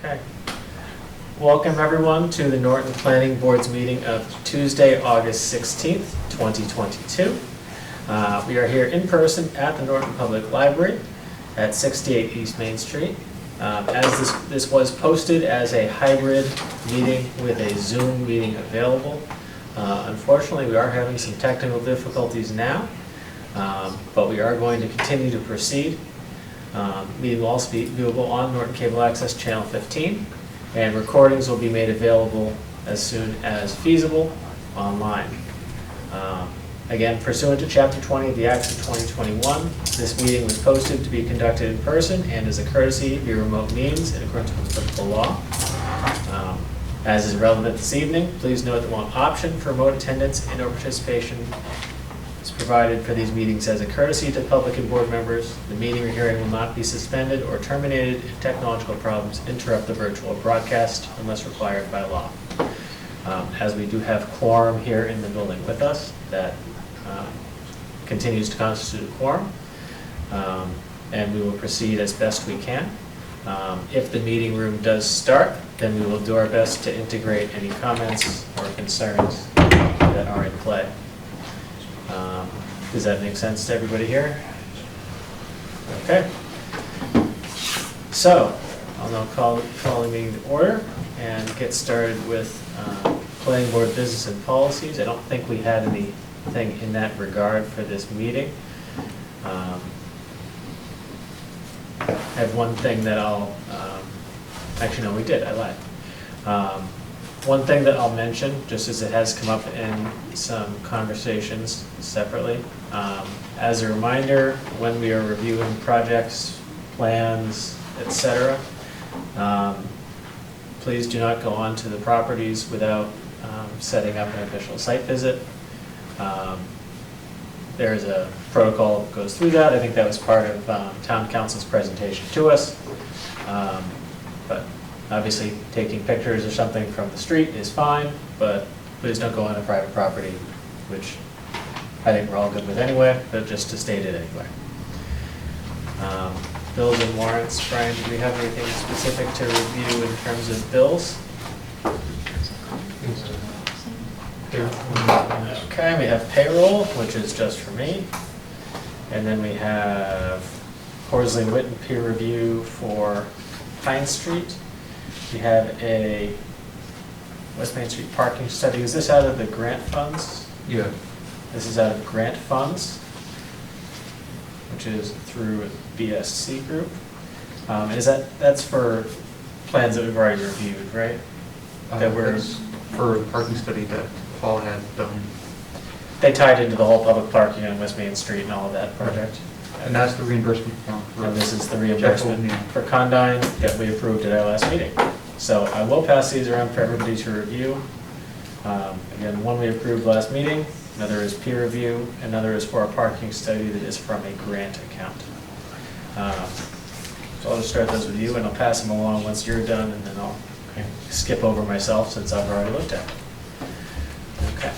Okay. Welcome everyone to the Norton Planning Board's meeting of Tuesday, August 16th, 2022. We are here in person at the Norton Public Library at 68 East Main Street. As this was posted as a hybrid meeting with a Zoom meeting available. Unfortunately, we are having some technical difficulties now, but we are going to continue to proceed. Meeting will also be viewable on Norton Cable Access Channel 15, and recordings will be made available as soon as feasible online. Again, pursuant to Chapter 20 of the Acts of 2021, this meeting was posted to be conducted in person and as a courtesy via remote means in accordance with applicable law. As is relevant this evening, please note that one option for remote attendance and/or participation is provided for these meetings as a courtesy to public and board members. The meeting or hearing will not be suspended or terminated if technological problems interrupt the virtual broadcast unless required by law. As we do have quorum here in the building with us, that continues to constitute a quorum, and we will proceed as best we can. If the meeting room does start, then we will do our best to integrate any comments or concerns that are in play. Does that make sense to everybody here? Okay. So, I'll now call the meeting to order and get started with planning board business and policies. I don't think we had anything in that regard for this meeting. I have one thing that I'll, actually no, we did, I lied. One thing that I'll mention, just as it has come up in some conversations separately, as a reminder, when we are reviewing projects, plans, etc., please do not go onto the properties without setting up an official site visit. There's a protocol that goes through that. I think that was part of town council's presentation to us. But obviously taking pictures or something from the street is fine, but please don't go on a private property, which I think we're all good with anyway, but just to state it anyway. Bills and warrants. Brian, do we have anything specific to review in terms of bills? Okay, we have payroll, which is just for me. And then we have Horsley Witten peer review for Pine Street. We have a West Main Street parking study. Is this out of the grant funds? Yeah. This is out of grant funds, which is through BSC Group. That's for plans that we've already reviewed, right? That were for the parking study that Paul had done. They tied into the whole public parking on West Main Street and all of that project. And that's the reimbursement form. And this is the reimbursement for Condyne that we approved at our last meeting. So I will pass these around for everybody to review. Again, one we approved last meeting, another is peer review, another is for a parking study that is from a grant account. So I'll just start those with you and I'll pass them along once you're done, and then I'll skip over myself since I've already looked at it. Okay.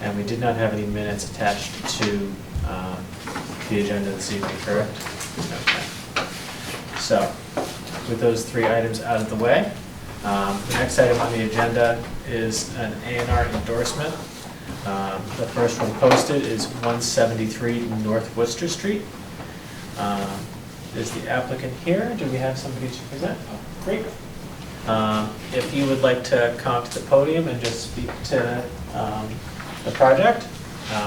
And we did not have any minutes attached to the agenda this evening, correct? Okay. So, with those three items out of the way, the next item on the agenda is an R endorsement. The first one posted is 173 North Worcester Street. Is the applicant here? Do we have somebody to present? Oh, great. If you would like to come up to the podium and just speak to the project,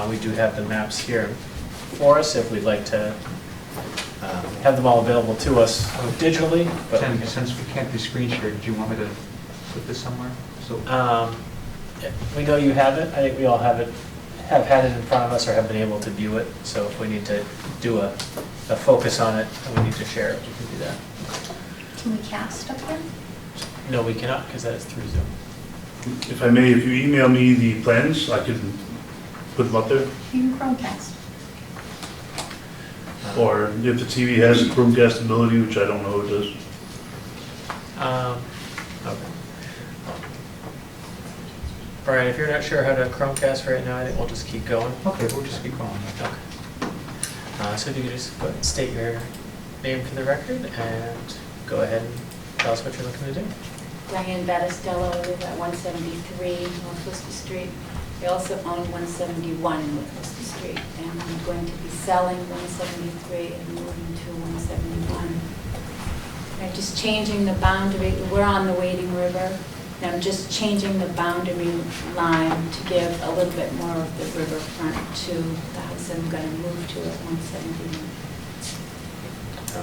we do have the maps here for us if we'd like to have them all available to us digitally. But since we can't do screen share, do you want me to put this somewhere? So we know you have it. I think we all have had it in front of us or have been able to view it. So if we need to do a focus on it and we need to share it, we can do that. Can we cast up here? No, we cannot, because that is through Zoom. If I may, if you email me the plans, I can put them up there. You can Chromecast. Or if the TV has a Chromecast ability, which I don't know it does. Okay. Brian, if you're not sure how to Chromecast right now, I think we'll just keep going. okay, we'll just keep going. Okay. So if you could just go ahead and state your name for the record and go ahead and tell us what you're looking to do. Diane Battistello, I live at 173 North Worcester Street. I also own 171 North Worcester Street, and I'm going to be selling 173 and moving to 171. I'm just changing the boundary. We're on the Wading River, and I'm just changing the boundary line to give a little bit more of the riverfront to the house I'm going to move to at 171.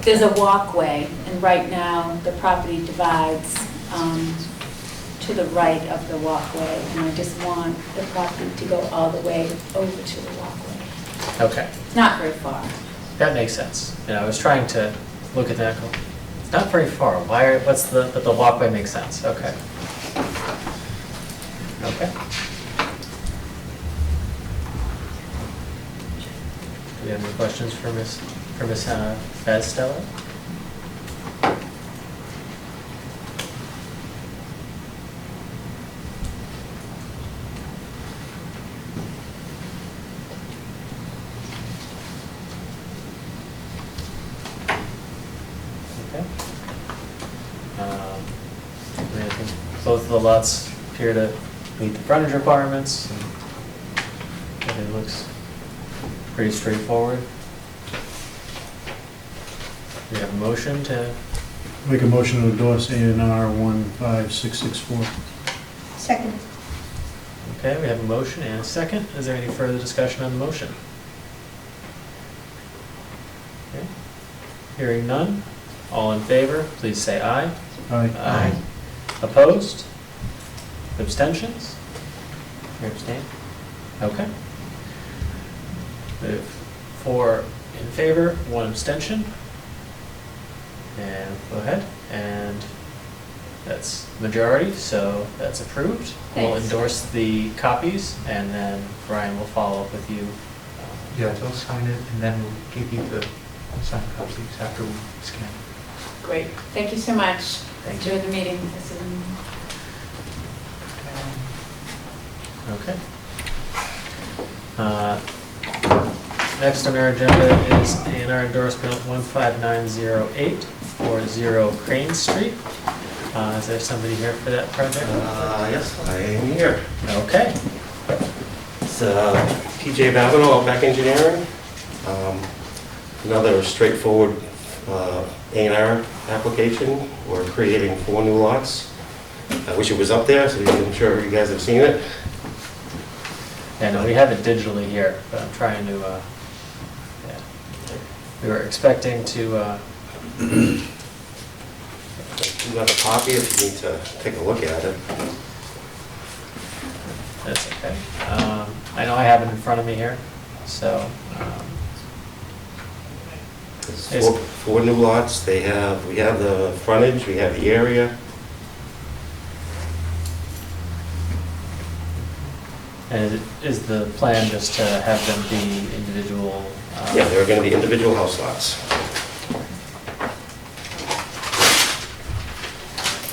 There's a walkway, and right now the property divides to the right of the walkway, and I just want the property to go all the way over to the walkway. Okay, It's not very far. that makes sense. You know, I was trying to look at that, go, it's not very far, but the walkway makes sense, okay. Okay. Do you have any questions for Ms. Battistello? Okay. I think both of the lots appear to meet the frontage requirements. And everything looks pretty straightforward. We have a motion to, Make a motion to endorse A&R 15664. Second. okay, we have a motion and a second. Is there any further discussion on the motion? Okay. Hearing none, all in favor, please say aye. Aye. Opposed? Abstentions? You abstain? Okay. We have 4 in favor, 1 abstention. And go ahead, and that's majority, so that's approved. We'll Thanks. endorse the copies, and then Brian will follow up with you. Yeah, they'll sign it, and then we'll give you the signed copies after we scan. Great. Thank you so much. Thank you. Enjoy the meeting. This is- Okay. Next on our agenda is A&R endorsement 15908 for 0 Crane Street. Is there somebody here for that project? Yes, I am here. Okay. It's PJ Babineau, Outback Engineering. Another straightforward A&R application. We're creating 4 new lots. I wish it was up there, so I'm sure you guys have seen it. And we have it digitally here, but I'm trying to, yeah. We were expecting to, You have a copy if you need to take a look at it. that's okay. I know I have it in front of me here, so, There's Yes. 4 new lots. We have the frontage, we have the area. and is the plan just to have them be individual? Yeah, they're going to be individual house lots.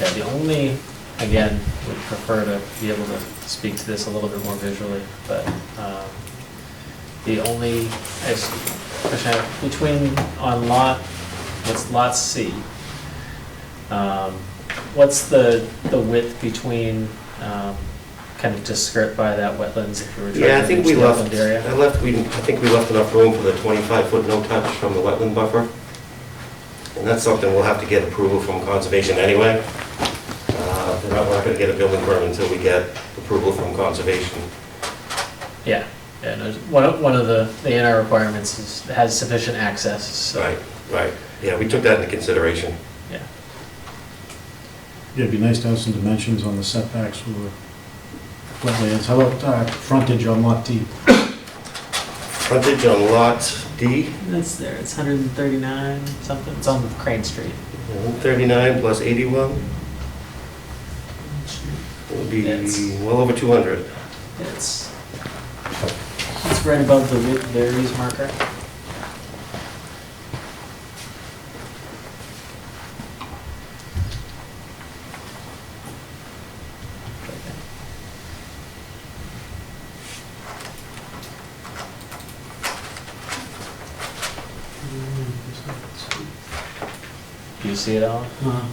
Yeah, the only, again, would prefer to be able to speak to this a little bit more visually, but the only, question I have between, on what's lot C, what's the width between, kind of to skirt by that wetlands if you were Yeah, I trying to think reach we the left, upland area? I think we left enough room for the 25-foot no touch from the wetland buffer. And that's something we'll have to get approval from conservation anyway. We're not going to get a building permit until we get approval from conservation. Yeah, no, one of the A&R requirements is, has sufficient access, so. Right. Yeah, we took that into consideration. Yeah, Yeah, it'd be nice to have some dimensions on the setbacks for the wetlands. How about frontage on lot D? Frontage on lot D, that's there, it's 139 something, it's on Crane Street. 39 plus 81, would be That's- well over 200. It's right above the width varies marker. Do you see it, Alan? Uh,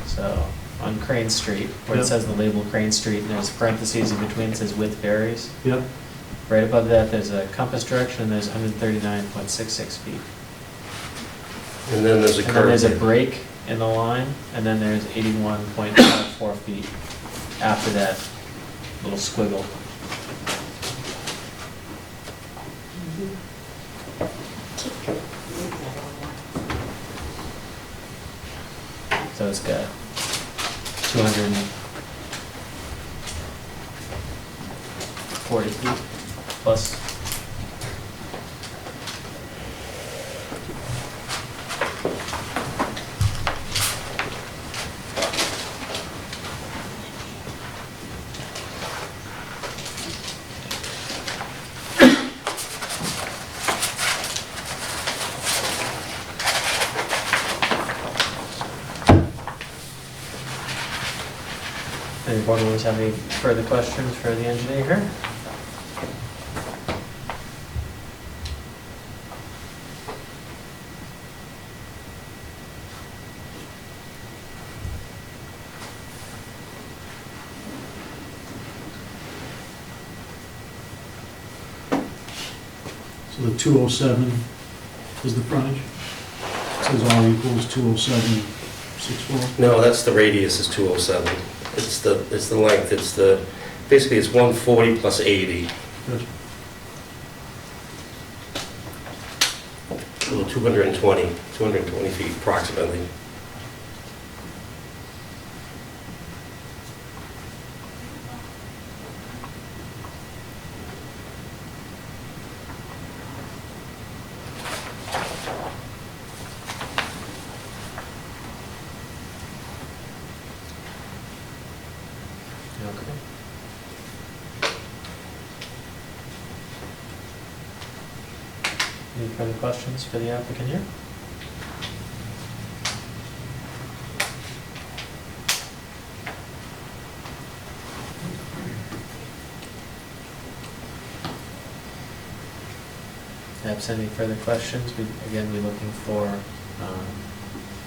So, on Crane Street, where it Yep. says the label Crane Street, and there's parentheses in between, it says with varies. Yep, Right above that, there's a compass direction, and there's 139.66 feet. And then there's a And then curve. there's a there. break in the line, and then there's 81.54 feet after that little squiggle. So it's got 240 feet plus. Any board members have any further questions for the engineer here? so the 207 is the frontage? It says R equals 207.64? No, that's the radius is 207. It's the length, basically it's 140 plus 80. Good. So 220 feet approximately. Okay. Any further questions for the applicant here? Perhaps any further questions? Again, we're looking for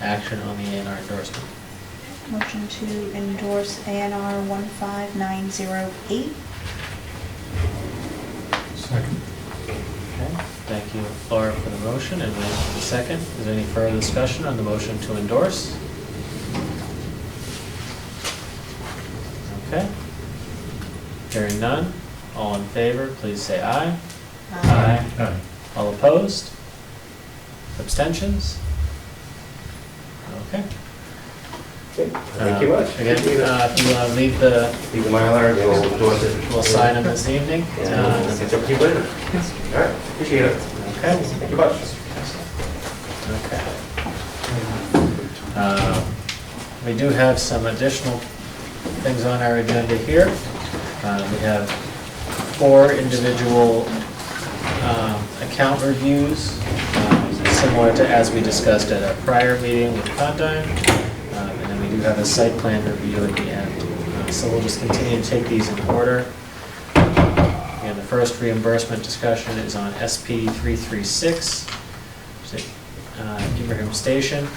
action on the A&R endorsement. Motion to endorse ANR 15908. Second. Okay, thank you, Laura, for the motion, and Wayne for the second. Is there any further discussion on the motion to endorse? Okay. Hearing none, all in favor, please say aye. Aye. All opposed? Abstentions? Okay. Okay, thank you much. Again, if you want to leave the, Leave the Mylar, and we'll endorse it. we'll sign them this evening. And we'll catch up with you later. All right, appreciate it. Okay, Thank you much. okay. We do have some additional things on our agenda here. We have 4 individual account reviews, similar to as we discussed at our prior meeting with Condyne. And then we do have a site plan review at the end. So we'll just continue to take these in order. And the first reimbursement discussion is on SP 336, Ibrahim Station.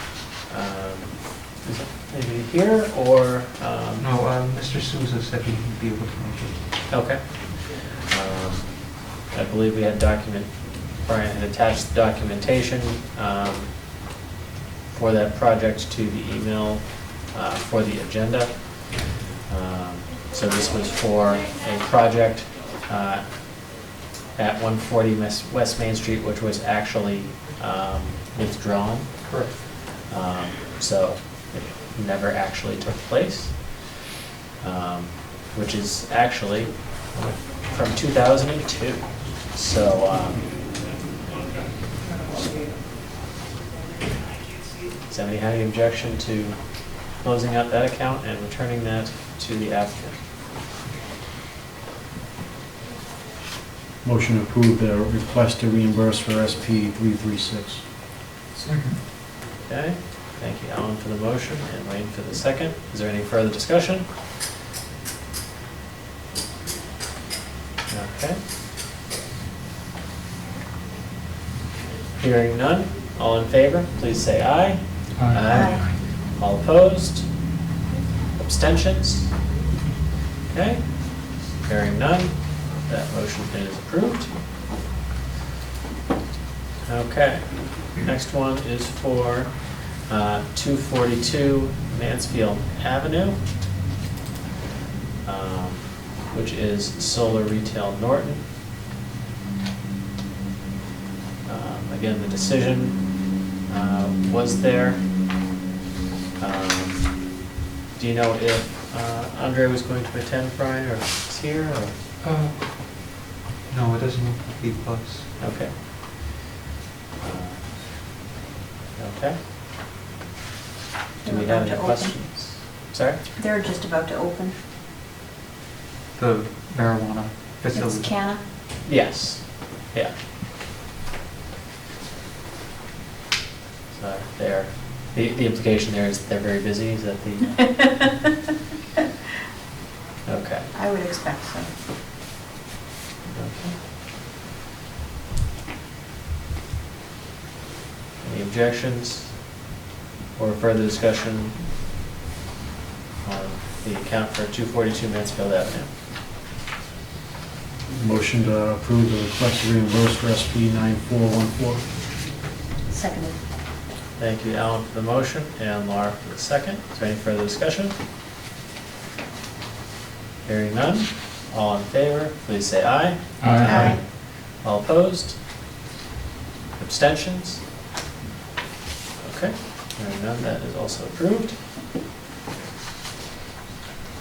Is it maybe here or? No, Mr. Souza said he'd be able to make it. Okay. I believe we had Brian had attached documentation for that project to the email for the agenda. So this was for a project at 140 West Main Street, which was actually withdrawn. Correct. So it never actually took place, which is actually from 2002. So, does anybody have any objection to closing out that account and returning that to the applicant? Motion to approve the request to reimburse for SP 336. Second. Okay, thank you, Alan, for the motion and Wayne for the second. Is there any further discussion? Okay. Hearing none, all in favor, please say aye. Aye. All opposed? Abstentions? Okay, hearing none, that motion is approved. Okay, next one is for 242 Mansfield Avenue, which is Solar Retail Norton. Again, the decision was there. Do you know if Andre was going to attend, Brian, or is here, or? No, it doesn't look like he was. Okay. Okay. Do we have any questions? Sorry? They're just about to open. The marijuana It's facility. Canna. Yes, yeah. So they're, the implication there is they're very busy, is that the? Okay. I would expect so. Okay. Any objections or further discussion on the account for 242 Mansfield Avenue? Motion to approve the request to reimburse for SP 9414. Seconded. Thank you, Alan, for the motion, and Laura for the second. Is there any further discussion? Hearing none, all in favor, please say aye. Aye. All opposed? Abstentions? Okay, hearing none, that is also approved.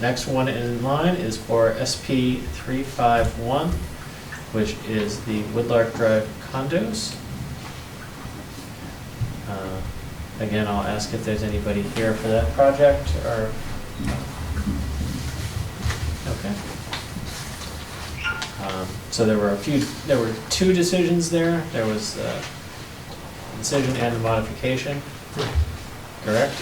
Next one in line is for SP 351, which is the Woodlark Drive condos. Again, I'll ask if there's anybody here for that project, or, okay. So there were two decisions there. There was the decision and the modification, correct?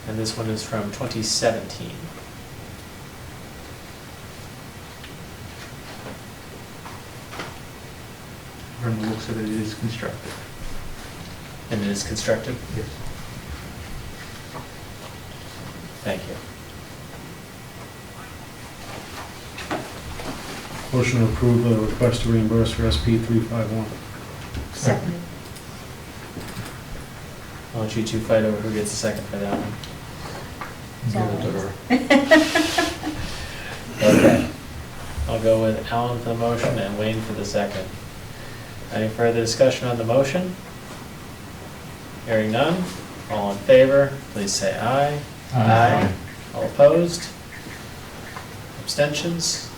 And this one is from 2017. From the looks of it, it is constructed. And it is constructed? Yes. Thank you. Motion to approve the request to reimburse for SP 351. Seconded. Why don't you two fight over who gets the second for that one? Okay. I'll go with Alan for the motion and Wayne for the second. Any further discussion on the motion? Hearing none, all in favor, please say aye. Aye. All opposed? Abstentions?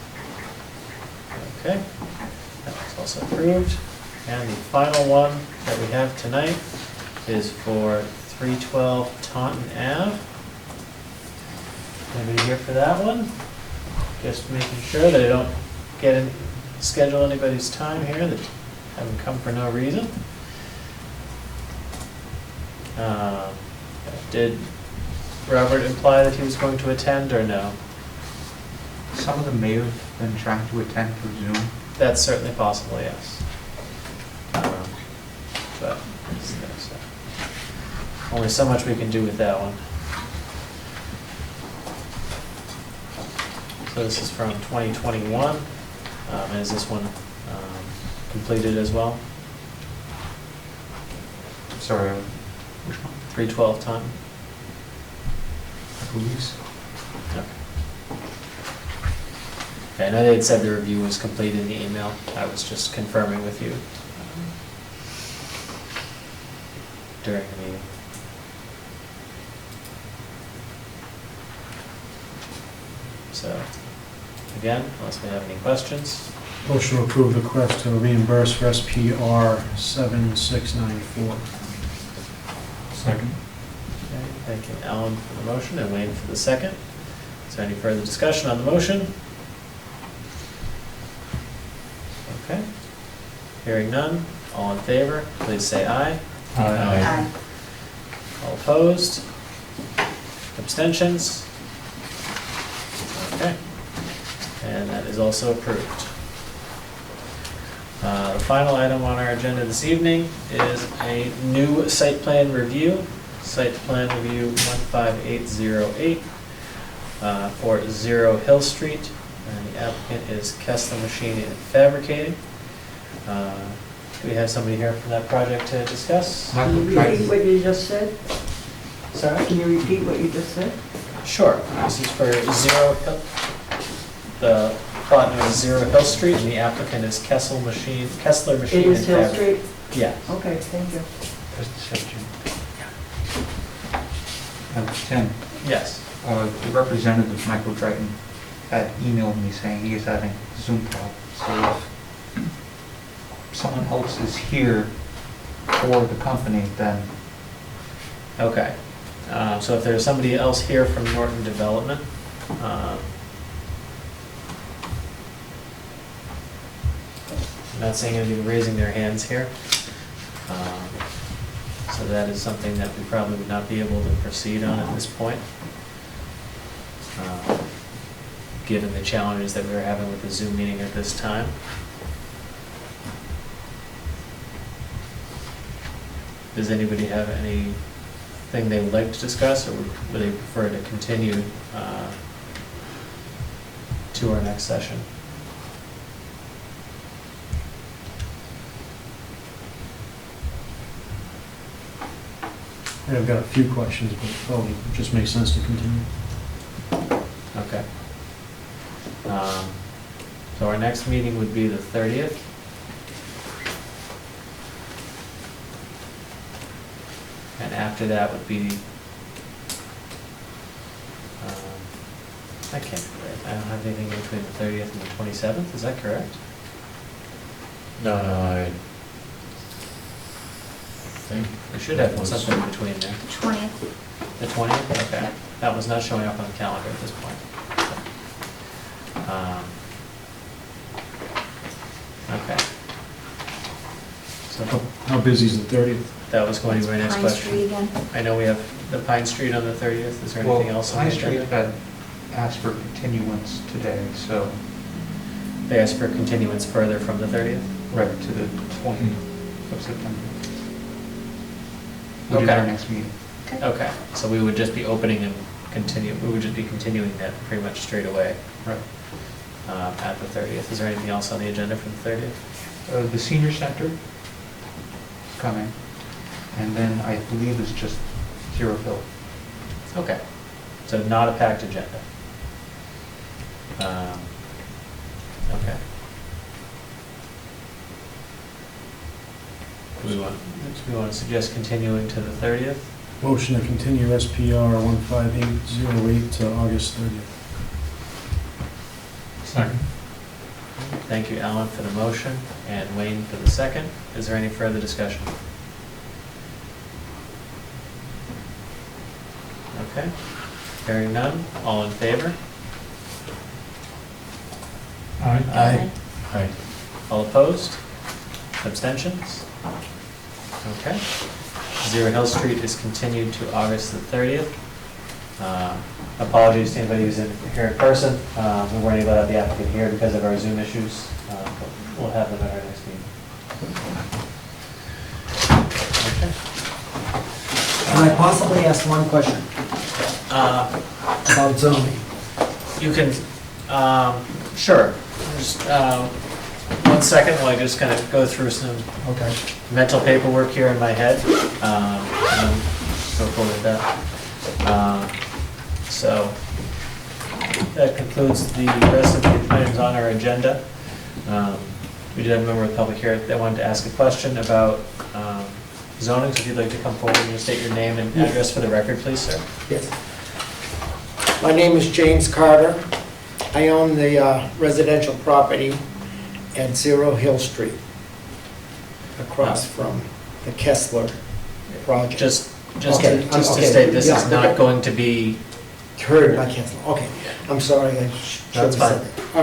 Okay, that was also approved. And the final one that we have tonight is for 312 Taunton Ave. Anybody here for that one? Just making sure that I don't schedule anybody's time here that haven't come for no reason. Did Robert imply that he was going to attend, or no? Some of them may have been trying to attend through Zoom. That's certainly possible, yes. But only so much we can do with that one. So this is from 2021. And is this one completed as well? Sorry, which one? 312 Taunton? I believe so. Okay, I know they had said the review was complete in the email. I was just confirming with you during the meeting. So, again, unless we have any questions. Motion to approve the request to reimburse for SPR 7694. Second. Okay, thank you, Alan, for the motion and Wayne for the second. Is there any further discussion on the motion? Okay. Hearing none, all in favor, please say aye. Aye. All opposed? Abstentions? Okay. And And that is also approved. The final item on our agenda this evening is a new site plan review. Site plan review 15808 for 0 Hill Street. And the applicant is Kessler Machining and Fabricating. Do we have somebody here from that project to discuss? Michael Can you tried- repeat what you just said? Sorry? Can you repeat what you just said? Sure. This is for 0 Hill, the plot name is 0 Hill Street, and the applicant is Kessler Machine It and is Hill Fabri- Street? Yeah. Okay, thank you. Just a second. Tim, Yes. the representative, Michael Triton, had emailed me saying he is having Zoom problems. So if someone else is here for the company, then Okay. So if there's somebody else here from Norton Development, I'm not seeing anybody raising their hands here. So that is something that we probably would not be able to proceed on at this point, given the challenges that we were having with the Zoom meeting at this time. Does anybody have anything they would like to discuss, or would they prefer to continue to our next session? I've got a few questions, but probably just makes sense to continue. Okay. So our next meeting would be the 30th. And after that would be, I can't, I don't have anything between the 30th and the 27th, is that correct? No, I think. We should have something between there. 20th. The 20th, okay. Yep. That was not showing up on the calendar at this point. Okay. So How busy is the 30th? that was going to be my next Pine question. Street again. I know we have the Pine Street on the 30th. Is there well, anything else on Pine the Street agenda? had asked for continuance today, so They asked for continuance further from the 30th? right to the 20th of September. Which is Okay. our next meeting. Okay, so we would just be opening and we would just be continuing that pretty much straight away Right. at the 30th. Is there anything else on the agenda for the 30th? The senior center is coming, and then I believe it's just 0 Hill. Okay, so not a packed agenda. Okay. Do we want to suggest continuing to the 30th? Motion to continue SPR 15808 to August 30th. Second. Thank you, Alan, for the motion, and Wayne for the second. Is there any further discussion? Okay, hearing none, all in favor? Aye. Aye. All opposed? Abstentions? Okay. 0 Hill Street is continued to August the 30th. Apologies to anybody who's here in person. We weren't able to have the applicant here because of our Zoom issues. But we'll have them at our next meeting. Okay. Can I possibly ask one question about zoning? You can, sure. Just 1 second while I just kind of go through some Okay. mental paperwork here in my head. And go forward with that. So that concludes the rest of the items on our agenda. We did have a member of the public here that wanted to ask a question about zoning. So if you'd like to come forward and just state your name and address for the record, please, sir. Yes. My name is James Carter. I own the residential property at 0 Hill Street, across from the Kessler project. Just Okay, to okay, state, this yeah, is not okay. going to be, Heard by Kessler, okay. I'm sorry, I should have That's said that. All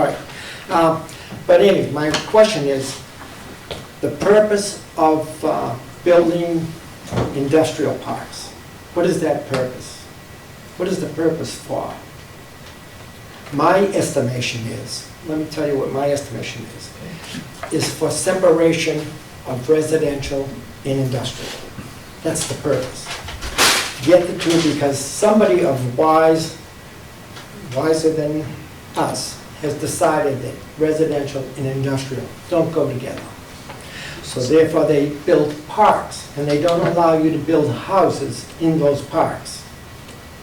right. But anyway, my question is, the purpose of building industrial parks, what is that purpose? What is the purpose for? My estimation is let me tell you what my estimation is for separation of residential and industrial. That's the purpose. Get the two, because somebody of wiser than us has decided that residential and industrial don't go together. So therefore, they build parks, and they don't allow you to build houses in those parks.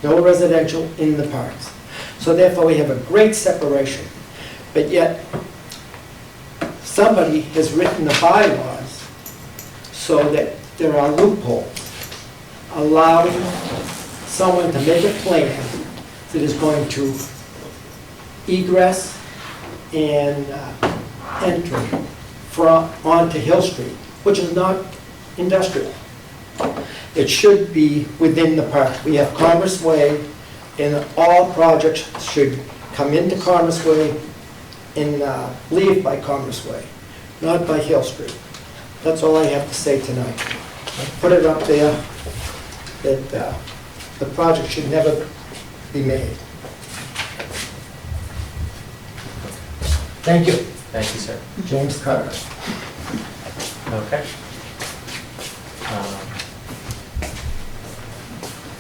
No residential in the parks. So therefore, we have a great separation. But yet, somebody has written the bylaws so that there are loopholes, allowing someone to make a plan that is going to egress and entry onto Hill Street, which is not industrial. It should be within the park. We have Commerce Way, and all projects should come into Commerce Way and leave by Commerce Way, not by Hill Street. That's all I have to say tonight. Put it up there that the project should never be made. Thank you. Thank you, sir. James Carter. Okay.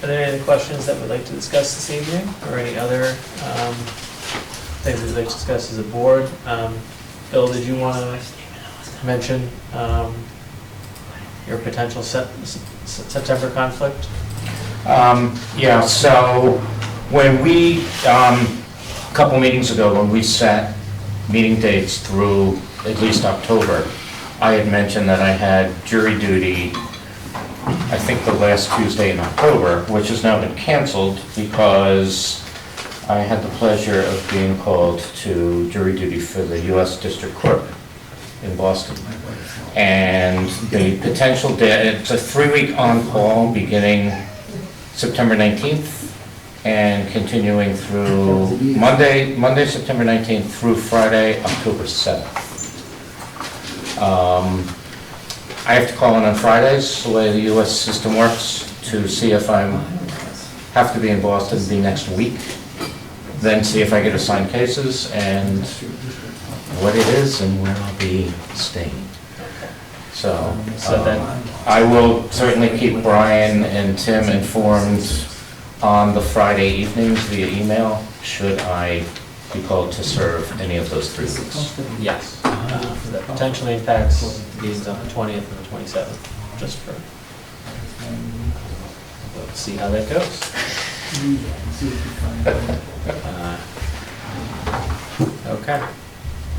Are there any questions that we'd like to discuss this evening, or any other things we'd like to discuss as a board? Bill, did you want to mention your potential September conflict? Yeah, so when we, a couple meetings ago, when we set meeting dates through at least October, I had mentioned that I had jury duty, I think the last Tuesday in October, which has now been canceled because I had the pleasure of being called to jury duty for the U.S. District Court in Boston. And the potential day, it's a 3-week on-call beginning September 19th and continuing through Monday, September 19th through Friday, October 7th. I have to call in on Fridays, the way the U.S. system works, to see if I have to be in Boston the next week, then see if I get assigned cases and what it is and where I'll be staying. So then, I will certainly keep Brian and Tim informed on the Friday evenings via email, should I be called to serve any of those 3 weeks. yes. That potentially impacts meetings on the 20th and the 27th, just for, we'll see how that goes. Okay.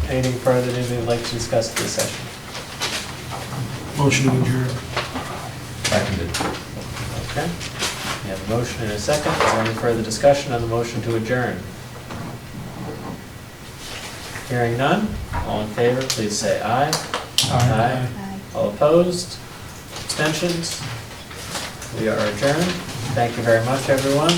Anything further that you'd like to discuss this session? Motion to adjourn. Seconded. Okay. We have a motion and a second. Is there any further discussion on the motion to adjourn? Hearing none, all in favor, please say aye. Aye. All opposed? Abstentions? We are adjourned. Thank you very much, everyone.